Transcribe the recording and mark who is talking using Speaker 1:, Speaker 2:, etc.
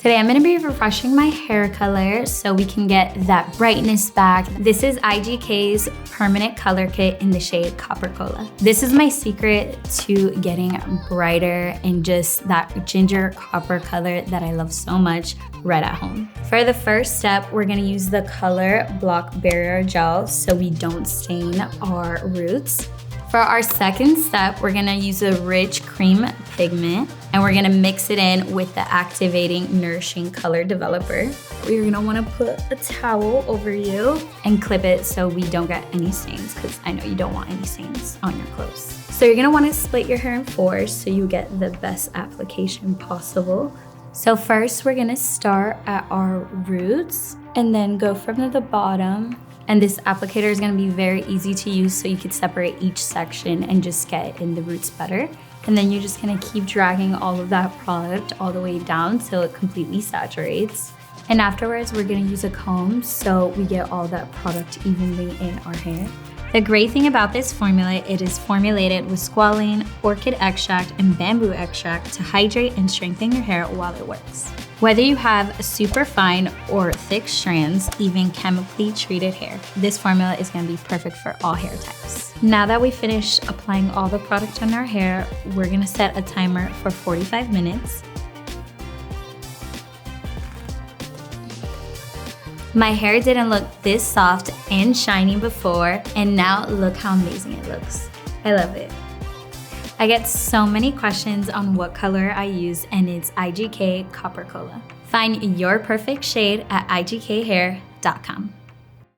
Speaker 1: Today I'm gonna be refreshing my hair color so we can get that brightness back. This is IGK's permanent color kit in the shade Copper Cola. This is my secret to getting brighter and just that ginger copper color that I love so much right at home. For the first step, we're gonna use the Color Block Barrier Gel so we don't stain our roots. For our second step, we're gonna use a rich cream pigment and we're gonna mix it in with the activating nourishing color developer. We're gonna wanna put a towel over you and clip it so we don't get any stains, because I know you don't want any stains on your clothes. So you're gonna wanna split your hair in four so you get the best application possible. So first we're gonna start at our roots and then go from the bottom. And this applicator is gonna be very easy to use so you could separate each section and just get in the roots better. And then you're just gonna keep dragging all of that product all the way down till it completely saturates. And afterwards, we're gonna use a comb so we get all that product evenly in our hair. The great thing about this formula, it is formulated with squalene, orchid extract, and bamboo extract to hydrate and strengthen your hair while it works. Whether you have super fine or thick strands, even chemically treated hair, this formula is gonna be perfect for all hair types. Now that we finished applying all the product on our hair, we're gonna set a timer for 45 minutes. My hair didn't look this soft and shiny before, and now look how amazing it looks. I love it. I get so many questions on what color I use, and it's IGK Copper Cola. Find your perfect shade at igkhair.com.